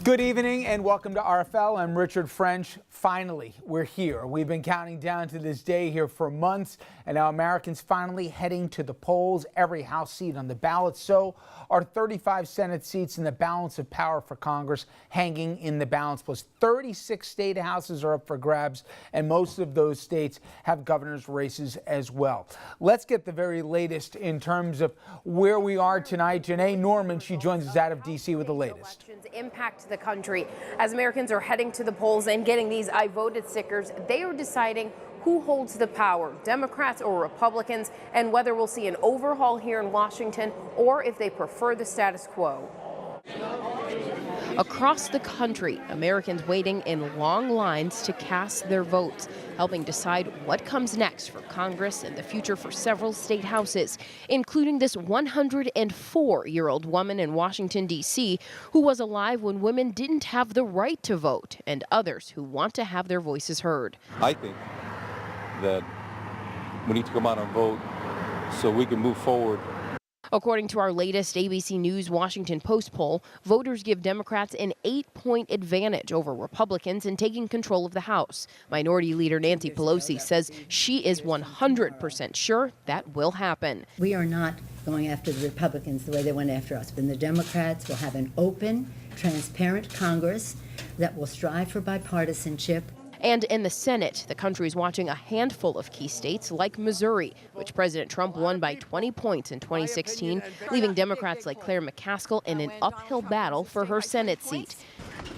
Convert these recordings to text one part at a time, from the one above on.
Good evening and welcome to RFL. I'm Richard French. Finally, we're here. We've been counting down to this day here for months, and now Americans finally heading to the polls. Every House seat on the ballot. So are 35 Senate seats and the balance of power for Congress hanging in the balance. Plus 36 state houses are up for grabs, and most of those states have governor's races as well. Let's get the very latest in terms of where we are tonight. Janae Norman, she joins us out of D.C. with the latest. Impact the country. As Americans are heading to the polls and getting these I voted stickers, they are deciding who holds the power, Democrats or Republicans, and whether we'll see an overhaul here in Washington or if they prefer the status quo. Across the country, Americans waiting in long lines to cast their votes, helping decide what comes next for Congress and the future for several state houses, including this 104-year-old woman in Washington, D.C., who was alive when women didn't have the right to vote, and others who want to have their voices heard. I think that we need to come out and vote so we can move forward. According to our latest ABC News Washington Post poll, voters give Democrats an 8-point advantage over Republicans in taking control of the House. Minority Leader Nancy Pelosi says she is 100% sure that will happen. We are not going after the Republicans the way they went after us, but the Democrats will have an open, transparent Congress that will strive for bipartisanship. And in the Senate, the country is watching a handful of key states like Missouri, which President Trump won by 20 points in 2016, leaving Democrats like Claire McCaskill in an uphill battle for her Senate seat.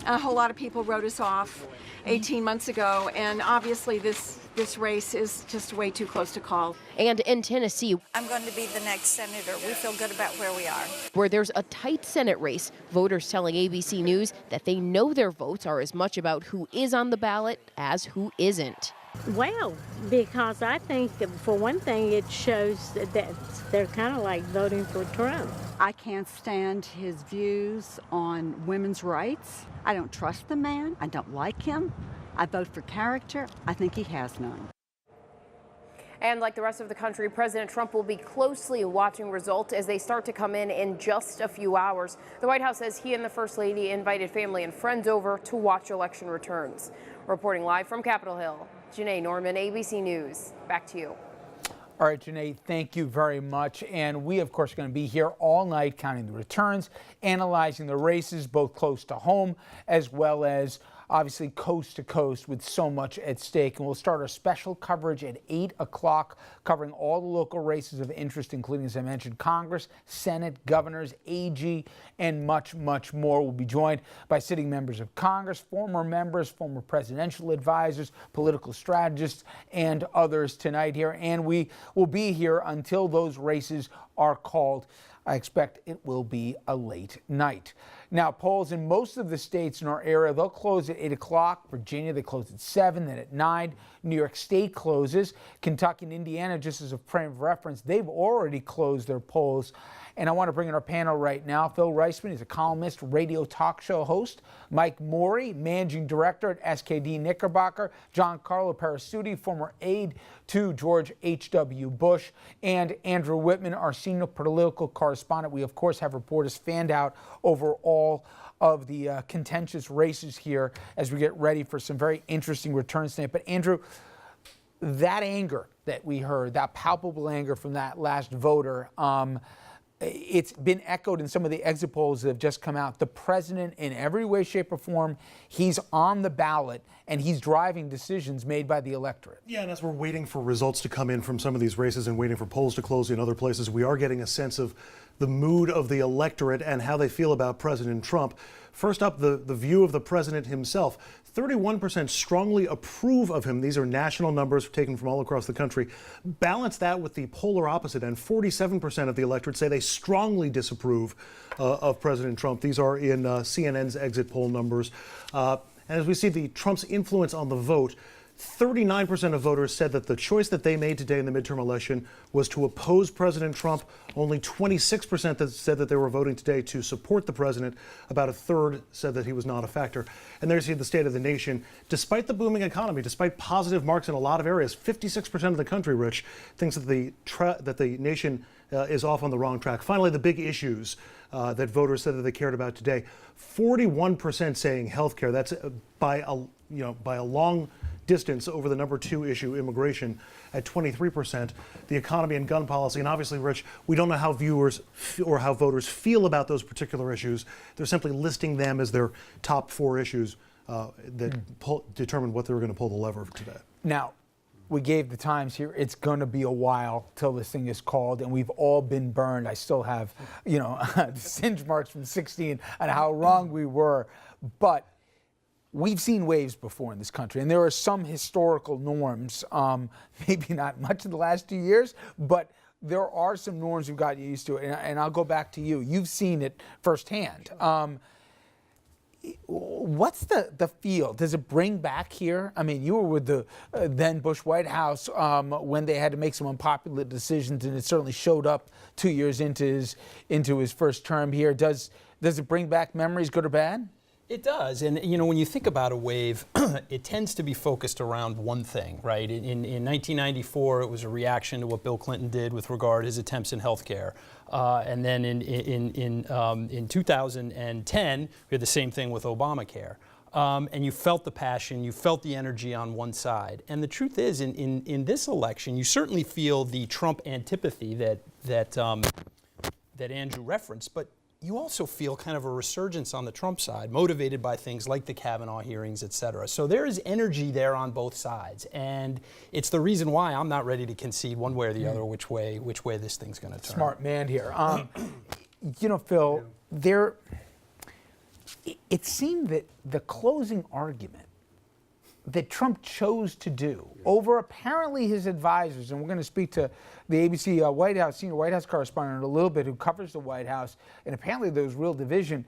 A whole lot of people wrote us off 18 months ago, and obviously this race is just way too close to call. And in Tennessee, I'm going to be the next senator. We feel good about where we are. Where there's a tight Senate race, voters telling ABC News that they know their votes are as much about who is on the ballot as who isn't. Well, because I think, for one thing, it shows that they're kind of like voting for Trump. I can't stand his views on women's rights. I don't trust the man. I don't like him. I vote for character. I think he has none. And like the rest of the country, President Trump will be closely watching results as they start to come in just a few hours. The White House says he and the First Lady invited family and friends over to watch election returns. Reporting live from Capitol Hill, Janae Norman, ABC News. Back to you. All right, Janae, thank you very much. And we, of course, are going to be here all night counting the returns, analyzing the races, both close to home as well as obviously coast to coast with so much at stake. And we'll start our special coverage at 8 o'clock, covering all the local races of interest, including, as I mentioned, Congress, Senate, governors, AG, and much, much more. We'll be joined by sitting members of Congress, former members, former presidential advisors, political strategists, and others tonight here. And we will be here until those races are called. I expect it will be a late night. Now, polls in most of the states in our area, they'll close at 8 o'clock. Virginia, they close at 7, then at 9. New York State closes. Kentucky and Indiana, just as a frame of reference, they've already closed their polls. And I want to bring in our panel right now. Phil Reisman, he's a columnist, radio talk show host. Mike Morey, managing director at SKD Knickerbocker. Gian-Carlo Parasuti, former aide to George H.W. Bush. And Andrew Whitman, our senior political correspondent. We, of course, have reporters fanned out over all of the contentious races here as we get ready for some very interesting returns tonight. But Andrew, that anger that we heard, that palpable anger from that last voter, it's been echoed in some of the exit polls that have just come out. The president, in every way, shape, or form, he's on the ballot and he's driving decisions made by the electorate. Yeah, and as we're waiting for results to come in from some of these races and waiting for polls to close in other places, we are getting a sense of the mood of the electorate and how they feel about President Trump. First up, the view of the president himself. 31% strongly approve of him. These are national numbers taken from all across the country. Balance that with the polar opposite, and 47% of the electorate say they strongly disapprove of President Trump. These are in CNN's exit poll numbers. And as we see Trump's influence on the vote, 39% of voters said that the choice that they made today in the midterm election was to oppose President Trump. Only 26% that said that they were voting today to support the president. About a third said that he was not a factor. And there you see the state of the nation. Despite the booming economy, despite positive marks in a lot of areas, 56% of the country, Rich, thinks that the nation is off on the wrong track. Finally, the big issues that voters said that they cared about today. 41% saying health care. That's by a long distance over the number 2 issue, immigration, at 23%. The economy and gun policy, and obviously, Rich, we don't know how viewers or how voters feel about those particular issues. They're simply listing them as their top 4 issues that determine what they were going to pull the lever today. Now, we gave the times here. It's going to be a while till this thing is called, and we've all been burned. I still have, the singe marks from 16 and how wrong we were. But we've seen waves before in this country, and there are some historical norms, maybe not much in the last 2 years, but there are some norms we've gotten used to. And I'll go back to you. You've seen it firsthand. What's the feel? Does it bring back here? I mean, you were with the then Bush White House when they had to make some unpopular decisions, and it certainly showed up 2 years into his first term here. Does it bring back memories, good or bad? It does, and when you think about a wave, it tends to be focused around one thing, right? In 1994, it was a reaction to what Bill Clinton did with regard to his attempts in healthcare, and then in 2010, we had the same thing with Obamacare. And you felt the passion, you felt the energy on one side, and the truth is, in this election, you certainly feel the Trump antipathy that Andrew referenced, but you also feel kind of a resurgence on the Trump side, motivated by things like the Kavanaugh hearings, et cetera. So there is energy there on both sides, and it's the reason why I'm not ready to concede one way or the other which way this thing's going to turn. Smart man here. Phil, it seemed that the closing argument that Trump chose to do over apparently his advisors, and we're going to speak to the ABC White House, senior White House correspondent a little bit who covers the White House, and apparently there was real division.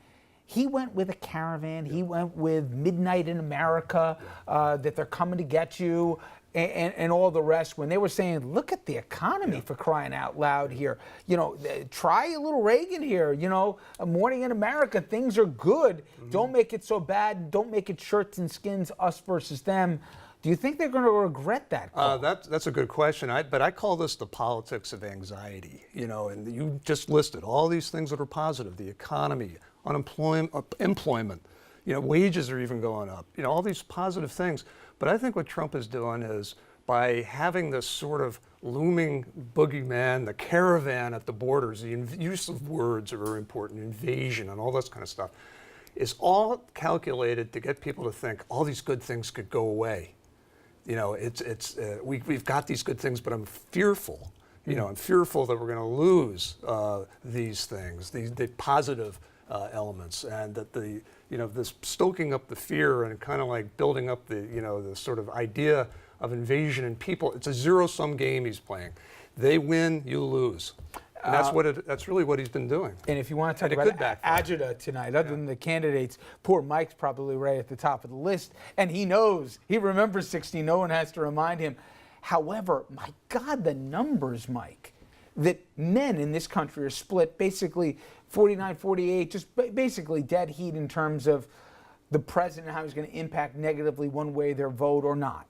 He went with a caravan. He went with Midnight in America, that they're coming to get you, and all the rest, when they were saying, look at the economy for crying out loud here. Try a little Reagan here. A morning in America, things are good. Mm-hmm. Don't make it so bad. Don't make it shirts and skins, us versus them. Do you think they're going to regret that? That's a good question. But I call this the politics of anxiety. And you just listed all these things that are positive: the economy, employment, wages are even going up. All these positive things. But I think what Trump is doing is, by having this sort of looming boogeyman, the caravan at the borders, the use of words are very important, invasion and all this kind of stuff, is all calculated to get people to think all these good things could go away. We've got these good things, but I'm fearful. I'm fearful that we're going to lose these things, the positive elements, and that this stoking up the fear and kind of like building up the sort of idea of invasion in people. It's a zero-sum game he's playing. They win, you lose. And that's really what he's been doing. And if you want to talk about agita tonight, other than the candidates, poor Mike's probably right at the top of the list. And he remembers 16. No one has to remind him. However, my God, the numbers, Mike, that men in this country are split basically 49-48, just basically dead heat in terms of the president, how he's going to impact negatively one way their vote or not.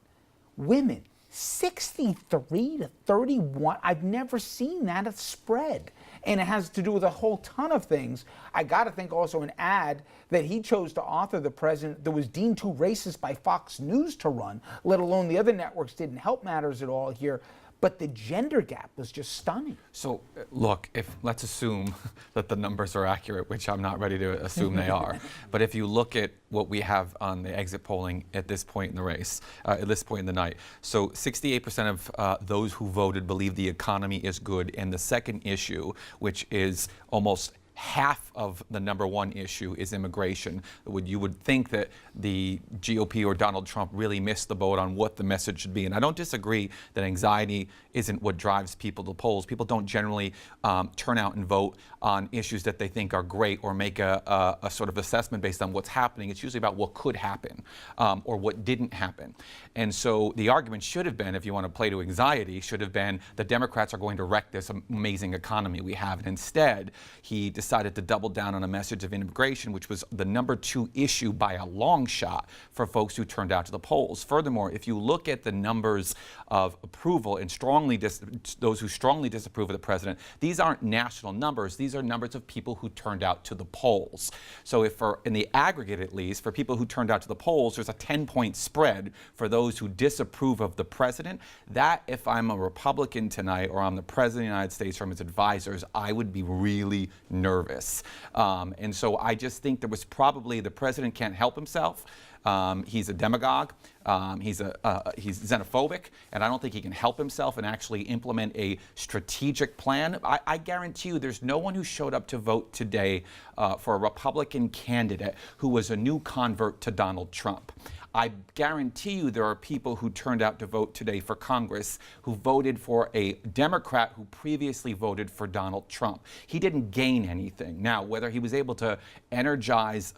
Women, 63-31. I've never seen that spread. And it has to do with a whole ton of things. I got to think also an ad that he chose to author the president that was deemed too racist by Fox News to run, let alone the other networks didn't help matters at all here. But the gender gap was just stunning. So, look, let's assume that the numbers are accurate, which I'm not ready to assume they are. But if you look at what we have on the exit polling at this point in the race, at this point in the night, so 68% of those who voted believe the economy is good. And the second issue, which is almost half of the number one issue, is immigration. You would think that the GOP or Donald Trump really missed the boat on what the message should be. And I don't disagree that anxiety isn't what drives people to polls. People don't generally turn out and vote on issues that they think are great or make a sort of assessment based on what's happening. It's usually about what could happen or what didn't happen. And so the argument should have been, if you want to play to anxiety, should have been the Democrats are going to wreck this amazing economy we have. And instead, he decided to double down on a message of immigration, which was the number two issue by a long shot for folks who turned out to the polls. Furthermore, if you look at the numbers of approval and those who strongly disapprove of the president, these aren't national numbers. These are numbers of people who turned out to the polls. So if in the aggregate at least, for people who turned out to the polls, there's a 10-point spread for those who disapprove of the president. That, if I'm a Republican tonight or I'm the president of the United States from his advisors, I would be really nervous. And so I just think there was probably, the president can't help himself. He's a demagogue. He's xenophobic, and I don't think he can help himself and actually implement a strategic plan. I guarantee you there's no one who showed up to vote today for a Republican candidate who was a new convert to Donald Trump. I guarantee you there are people who turned out to vote today for Congress who voted for a Democrat who previously voted for Donald Trump. He didn't gain anything. Now, whether he was able to energize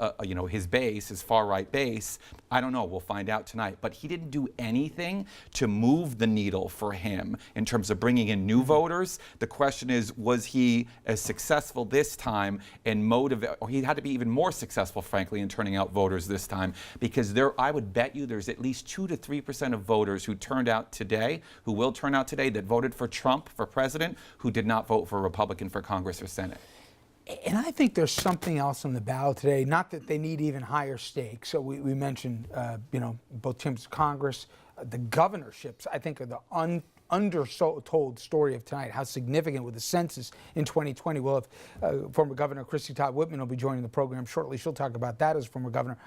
his base, his far-right base, I don't know. We'll find out tonight. But he didn't do anything to move the needle for him in terms of bringing in new voters. The question is, was he as successful this time and motivate, or he had to be even more successful, frankly, in turning out voters this time, because I would bet you there's at least 2 to 3% of voters who turned out today, who will turn out today, that voted for Trump for president, who did not vote for a Republican for Congress or Senate. And I think there's something else on the ballot today, not that they need even higher stakes. So we mentioned, both chambers of Congress, the governorships, I think are the undertold story of tonight, how significant with the census in 2020. Well, if former Governor Christie Todd Whitman will be joining the program shortly. She'll talk about that as former governor.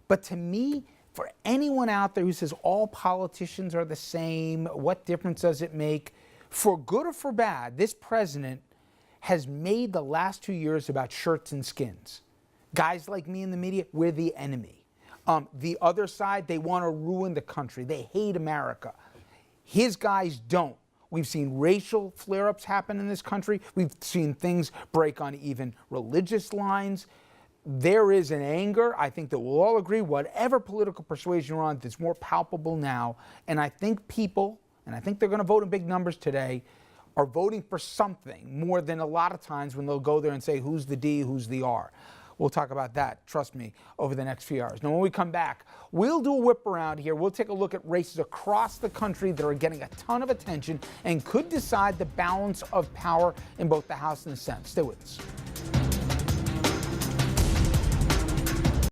But to me, for anyone out there who says all politicians are the same, what difference does it make? For good or for bad, this president has made the last 2 years about shirts and skins. Guys like me in the media, we're the enemy. The other side, they want to ruin the country. They hate America. His guys don't. We've seen racial flare-ups happen in this country. We've seen things break on even religious lines. There is an anger, I think, that we'll all agree, whatever political persuasion you're on, that's more palpable now. And I think people, and I think they're going to vote in big numbers today, are voting for something more than a lot of times when they'll go there and say, who's the D, who's the R. We'll talk about that, trust me, over the next few hours. Now, when we come back, we'll do a whip around here. We'll take a look at races across the country that are getting a ton of attention and could decide the balance of power in both the House and the Senate. Stay with us.